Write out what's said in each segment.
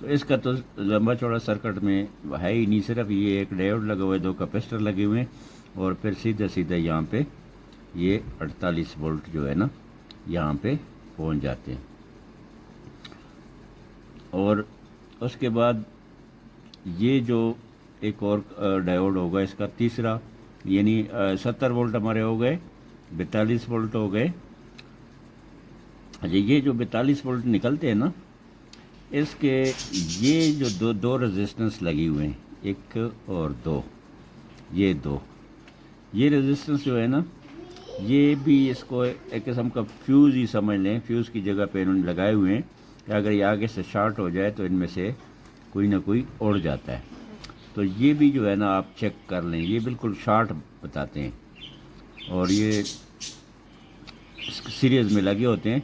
تو اس کا تو لمبا چوڑا سرکٹ میں ہے ہی نہیں، صرف یہ ایک ڈائیوڈ لگا ہوا ہے، 2 کیپیسٹر لگے ہوئے ہیں، اور پھر سیدھا یہاں پہ یہ 48 وولٹ جو ہے نا یہاں پہ پہنچ جاتے ہیں۔ اور اس کے بعد یہ جو ایک اور ڈائیوڈ ہوگا اس کا تیسرا، یعنی 70 وولٹ ہمارے ہو گئے، 42 وولٹ ہو گئے۔ اچھا، یہ جو 42 وولٹ نکلتے ہیں نا، اس کے یہ جو دو ریزسٹنس لگی ہوئے ہیں، 1 اور 2، یہ ریزسٹنس جو ہے نا، یہ بھی اس کو ایک قسم کا فیوز ہی سمجھ لیں، فیوز کی جگہ پہ انہوں نے لگائے ہوئے ہیں کہ اگر یہ آگے سے شارٹ ہو جائے تو ان میں سے کوئی نہ کوئی اڑ جاتا ہے۔ تو یہ بھی جو ہے نا آپ چیک کر لیں، یہ بالکل شارٹ بتاتے ہیں، اور یہ سیریز میں لگے ہوتے ہیں،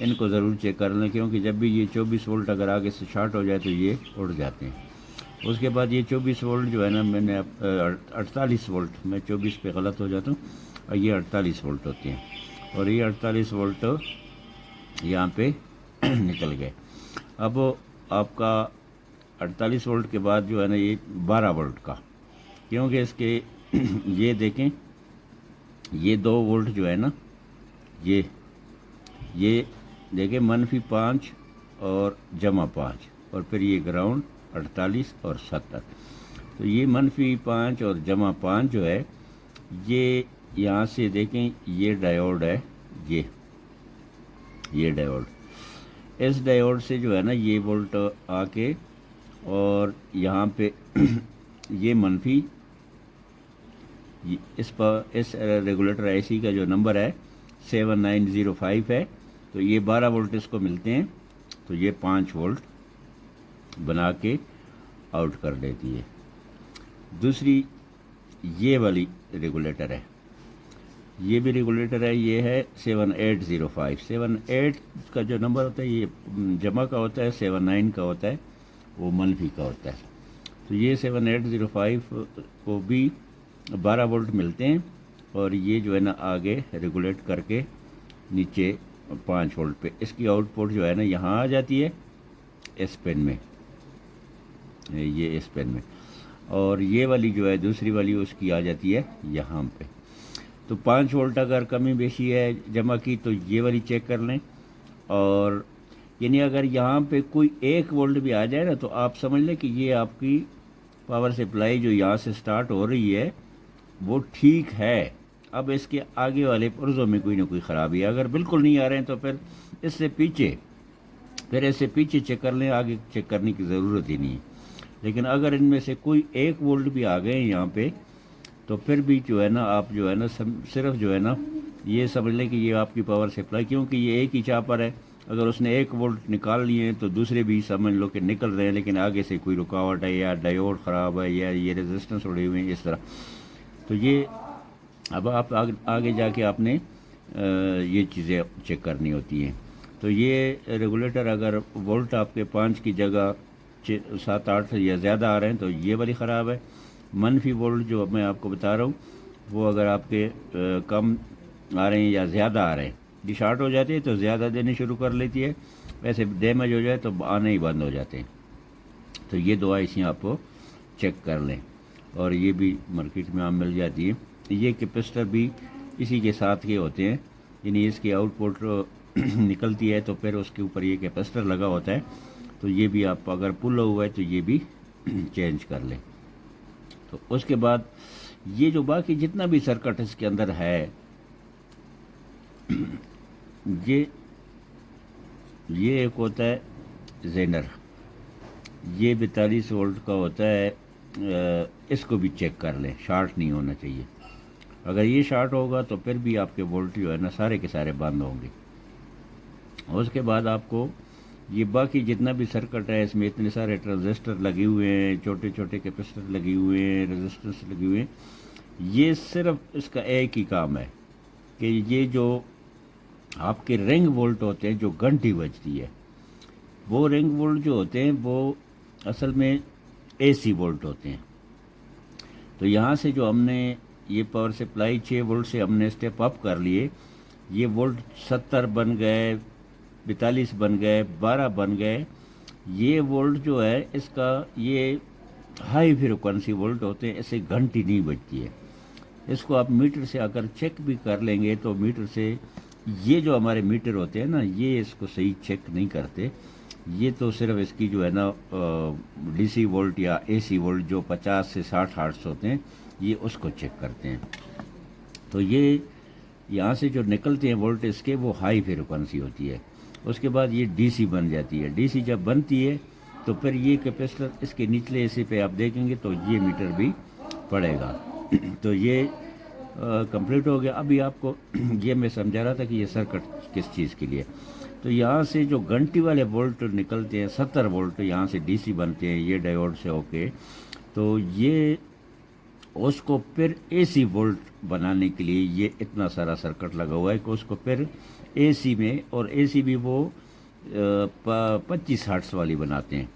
ان کو ضرور چیک کر لیں، کیونکہ جب بھی یہ 24 وولٹ اگر آگے سے شارٹ ہو جائے تو یہ اڑ جاتے ہیں۔ اس کے بعد یہ 24 وولٹ جو ہے نا، میں نے 48 وولٹ، میں 24 پہ غلط ہو جاتا ہوں، اور یہ 48 وولٹ ہوتے ہیں، اور یہ 48 وولٹ یہاں پہ نکل گئے۔ اب آپ کا 48 وولٹ کے بعد جو ہے نا یہ 12 وولٹ کا، کیونکہ اس کے یہ دیکھیں، یہ 2 وولٹ جو ہے نا، یہ دیکھیں -5 اور +5، اور پھر یہ گراؤنڈ 48 اور 70۔ تو یہ -5 اور +5 جو ہے، یہ یہاں سے دیکھیں، یہ ڈائیوڈ ہے، یہ ڈائیوڈ، اس ڈائیوڈ سے جو ہے نا یہ وولٹ آ کے، اور یہاں پہ یہ منفی، اس ریگولیٹر اے سی کا جو نمبر ہے 7905 ہے، تو یہ 12 وولٹ اس کو ملتے ہیں، تو یہ 5 وولٹ بنا کے آؤٹ کر دیتی ہے۔ دوسری یہ والی ریگولیٹر ہے، یہ بھی ریگولیٹر ہے، یہ ہے 7805۔ 78 کا جو نمبر ہوتا ہے یہ جمع کا ہوتا ہے، 79 کا ہوتا ہے وہ منفی کا ہوتا ہے۔ تو یہ 7805 کو بھی 12 وولٹ ملتے ہیں، اور یہ جو ہے نا آگے ریگولیٹ کر کے نیچے 5 وولٹ پہ، اس کی آؤٹ پٹ جو ہے نا یہاں آ جاتی ہے اس پن میں، یہ اس پن میں، اور یہ والی جو ہے دوسری والی اس کی آ جاتی ہے یہاں پہ۔ تو 5 وولٹ اگر کمی بیشی ہے جمع کی تو یہ والی چیک کر لیں، اور یعنی اگر یہاں پہ کوئی 1 وولٹ بھی آ جائے نا تو آپ سمجھ لیں کہ یہ آپ کی پاور سپلائی جو یہاں سے سٹارٹ ہو رہی ہے وہ ٹھیک ہے۔ اب اس کے آگے والے پرزوں میں کوئی نہ کوئی خرابی ہے، اگر بالکل نہیں آ رہے ہیں تو پھر اس سے پیچھے چیک کر لیں، آگے چیک کرنے کی ضرورت ہی نہیں ہے۔ لیکن اگر ان میں سے کوئی 1 وولٹ بھی آ گئے ہیں یہاں پہ، تو پھر بھی جو ہے نا آپ جو ہے نا صرف جو ہے نا یہ سمجھ لیں کہ یہ آپ کی پاور سپلائی، کیونکہ یہ ایک ہی چاپر ہے، اگر اس نے 1 وولٹ نکال لیے ہیں تو دوسرے بھی سمجھ لو کہ نکل رہے ہیں، لیکن آگے سے کوئی رکاوٹ ہے، یا ڈائیوڈ خراب ہے، یا یہ ریزسٹنس اڑے ہوئے ہیں، اس طرح۔ تو یہ اب آپ آگے جا کے آپ نے یہ چیزیں چیک کرنی ہوتی ہیں۔ تو یہ ریگولیٹر اگر وولٹ آپ کے 5 کی جگہ 7 8 یا زیادہ آ رہے ہیں تو یہ والی خراب ہے۔ منفی وولٹ جو میں آپ کو بتا رہا ہوں وہ اگر آپ کے کم آ رہے ہیں یا زیادہ آ رہے ہیں، یہ شارٹ ہو جاتی ہے تو زیادہ دینے شروع کر لیتی ہے، ویسے ڈیمیج ہو جائے تو آنے ہی بند ہو جاتے ہیں۔ تو یہ دو ایسی آپ کو چیک کر لیں، اور یہ بھی مارکیٹ میں عام مل جاتی ہے۔ یہ کیپیسٹر بھی اسی کے ساتھ کے ہوتے ہیں، یعنی اس کی آؤٹ پٹ نکلتی ہے تو پھر اس کے اوپر یہ کیپیسٹر لگا ہوتا ہے، تو یہ بھی آپ اگر پل ہوا ہے تو یہ بھی چینج کر لیں۔ تو اس کے بعد یہ جو باقی جتنا بھی سرکٹ اس کے اندر ہے، یہ ایک ہوتا ہے زینر، یہ 42 وولٹ کا ہوتا ہے، اس کو بھی چیک کر لیں، شارٹ نہیں ہونا چاہیے۔ اگر یہ شارٹ ہوگا تو پھر بھی آپ کے وولٹ جو ہے نا سارے کے سارے بند ہوں گے۔ اس کے بعد آپ کو یہ باقی جتنا بھی سرکٹ ہے، اس میں اتنے سارے ٹرانزسٹر لگے ہوئے ہیں، چھوٹے چھوٹے کیپیسٹر لگے ہوئے ہیں، ریزسٹرس لگے ہوئے ہیں، یہ صرف اس کا ایک ہی کام ہے کہ یہ جو آپ کے رنگ وولٹ ہوتے ہیں، جو گھنٹی بجتی ہے، وہ رنگ وولٹ جو ہوتے ہیں وہ اصل میں اے سی وولٹ ہوتے ہیں۔ تو یہاں سے جو ہم نے یہ پاور سپلائی 6 وولٹ سے ہم نے اسٹیپ اپ کر لیے، یہ وولٹ 70 بن گئے، 42 بن گئے، 12 بن گئے، یہ وولٹ جو ہے اس کا یہ ہائی فریکوینسی وولٹ ہوتے ہیں، اسے گھنٹی نہیں بجتی ہے۔ اس کو آپ میٹر سے اگر چیک بھی کر لیں گے تو میٹر سے یہ جو ہمارے میٹر ہوتے ہیں نا، یہ اس کو صحیح چیک نہیں کرتے۔ یہ تو صرف اس کی جو ہے نا ڈی سی وولٹ یا اے سی وولٹ جو 50 سے 60 ہارٹس ہوتے ہیں، یہ اس کو چیک کرتے ہیں۔ تو یہ یہاں سے جو نکلتے ہیں وولٹ اس کے، وہ ہائی فریکوینسی ہوتی ہے۔ اس کے بعد یہ ڈی سی بن جاتی ہے۔ ڈی سی جب بنتی ہے تو پھر یہ کیپیسٹر اس کے نچلے حصے پہ آپ دیکھیں گے تو یہ میٹر بھی پڑے گا۔ تو یہ کمپلیٹ ہو گیا۔ ابھی آپ کو یہ میں سمجھا رہا تھا کہ یہ سرکٹ کس چیز کے لیے۔ تو یہاں سے جو گھنٹی والے وولٹ نکلتے ہیں 70 وولٹ، یہاں سے ڈی سی بنتے ہیں یہ ڈائیوڈ سے ہو کے، تو یہ اس کو پھر اے سی وولٹ بنانے کے لیے یہ اتنا سارا سرکٹ لگا ہوا ہے کہ اس کو پھر اے سی میں، اور اے سی بھی وہ 25 ہارٹس والی بناتے ہیں۔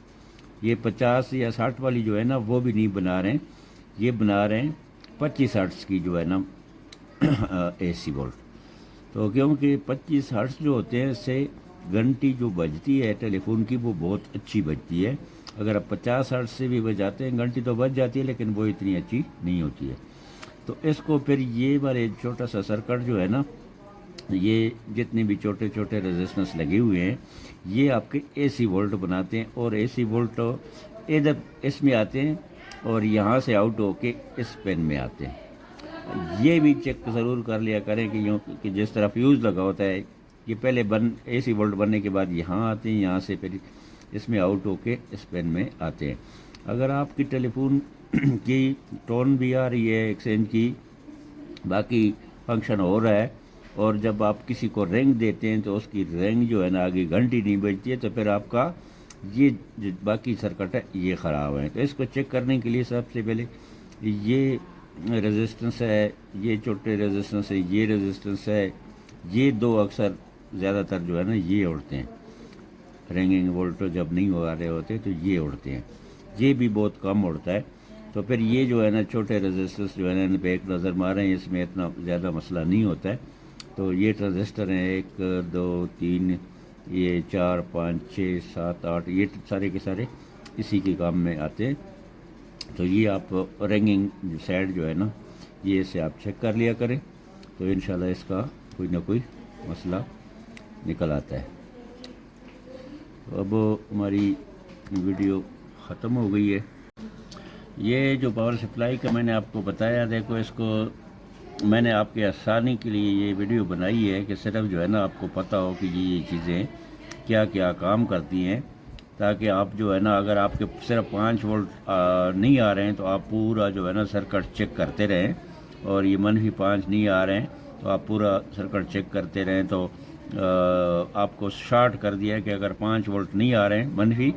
یہ 50 یا 60 والی جو ہے نا وہ بھی نہیں بنا رہے ہیں، یہ بنا رہے ہیں 25 ہارٹس کی جو ہے نا اے سی وولٹ۔ تو کیونکہ 25 ہارٹس جو ہوتے ہیں اس سے گھنٹی جو بجتی ہے ٹیلی فون کی وہ بہت اچھی بجتی ہے۔ اگر آپ 50 ہارٹس سے بھی بجاتے ہیں گھنٹی تو بج جاتی ہے، لیکن وہ اتنی اچھی نہیں ہوتی ہے۔ تو اس کو پھر یہ والے چھوٹا سا سرکٹ جو ہے نا، یہ جتنے بھی چھوٹے چھوٹے ریزسٹنس لگے ہوئے ہیں، یہ آپ کے اے سی وولٹ بناتے ہیں، اور اے سی وولٹ ادھر اس میں آتے ہیں اور یہاں سے آؤٹ ہو کے اس پین میں آتے ہیں۔ یہ بھی چیک ضرور کر لیا کریں کہ جس طرح فیوز لگا ہوتا ہے، یہ پہلے اے سی وولٹ بننے کے بعد یہاں آتے ہیں، یہاں سے پھر اس میں آؤٹ ہو کے اس پین میں آتے ہیں۔ اگر آپ کی ٹیلی فون کی ٹون بھی آ رہی ہے ایکسچینج کی، باقی فنکشن ہو رہا ہے، اور جب آپ کسی کو رنگ دیتے ہیں تو اس کی رنگ جو ہے نا آگے گھنٹی نہیں بجتی ہے، تو پھر آپ کا یہ جو باقی سرکٹ ہے یہ خراب ہے۔ تو اس کو چیک کرنے کے لیے سب سے پہلے یہ ریزسٹنس ہے، یہ چھوٹے ریزسٹنس ہے، یہ ریزسٹنس ہے، یہ دو اکثر زیادہ تر جو ہے نا یہ اڑتے ہیں۔ رنگنگ وولٹ جب نہیں ہو رہے ہوتے تو یہ اڑتے ہیں، یہ بھی بہت کم اڑتا ہے۔ تو پھر یہ جو ہے نا چھوٹے ریزسٹنس جو ہے نا ان پہ ایک نظر ماریں، اس میں اتنا زیادہ مسئلہ نہیں ہوتا ہے۔ تو یہ ٹرانزسٹر ہیں 1 2 3 یہ 4 5 6 7 8، یہ سارے کے سارے اسی کے کام میں آتے ہیں۔ تو یہ آپ رنگنگ سائڈ جو ہے نا یہ اسے آپ چیک کر لیا کریں، تو انشاءاللہ اس کا کوئی نہ کوئی مسئلہ نکل آتا ہے۔ تو اب ہماری ویڈیو ختم ہو گئی ہے۔ یہ جو پاور سپلائی کا میں نے آپ کو بتایا، دیکھو اس کو میں نے آپ کے آسانی کے لیے یہ ویڈیو بنائی ہے کہ صرف جو ہے نا آپ کو پتہ ہو کہ یہ چیزیں کیا کیا کام کرتی ہیں، تاکہ آپ جو ہے نا اگر آپ کے صرف 5 وولٹ نہیں آ رہے ہیں تو آپ پورا جو ہے نا سرکٹ چیک کرتے رہیں، اور یہ -5 نہیں آ رہے ہیں تو آپ پورا سرکٹ چیک کرتے رہیں۔ تو آپ کو شارٹ کر دیا کہ اگر 5 وولٹ نہیں آ رہے ہیں منفی،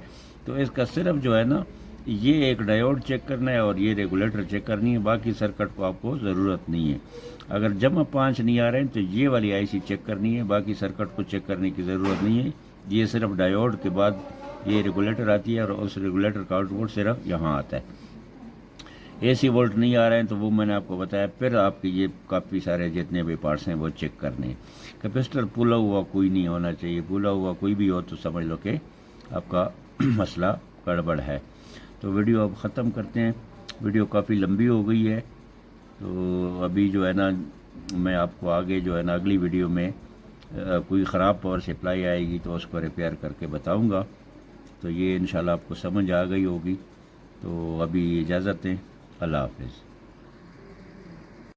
تو اس کا صرف جو ہے نا یہ ایک ڈائیوڈ چیک کرنا ہے اور یہ ریگولیٹر چیک کرنی ہے، باقی سرکٹ کو آپ کو ضرورت نہیں ہے۔ اگر جمع 5 نہیں آ رہے ہیں تو یہ والی آئی سی چیک کرنی ہے، باقی سرکٹ کو چیک کرنے کی ضرورت نہیں ہے۔ یہ صرف ڈائیوڈ کے بعد یہ ریگولیٹر آتی ہے، اور اس ریگولیٹر کا آؤٹ پٹ صرف یہاں آتا ہے۔ اے سی وولٹ نہیں آ رہے ہیں تو وہ میں نے آپ کو بتایا، پھر آپ کی یہ کافی سارے جتنے بھی پارٹس ہیں وہ چیک کرنے ہیں۔ کیپیسٹر پھولا ہوا کوئی نہیں ہونا چاہیے، پھولا ہوا کوئی بھی ہو تو سمجھ لو کہ آپ کا مسئلہ گڑبڑ ہے۔ تو ویڈیو اب ختم کرتے ہیں، ویڈیو کافی لمبی ہو گئی ہے، تو ابھی جو ہے نا میں آپ کو آگے جو ہے نا اگلی ویڈیو میں کوئی خراب پاور سپلائی آئے گی تو اس کو ریپیئر کر کے بتاؤں گا۔ تو یہ انشاءاللہ آپ کو سمجھ آ گئی ہوگی۔ تو ابھی اجازت دیں، اللہ حافظ۔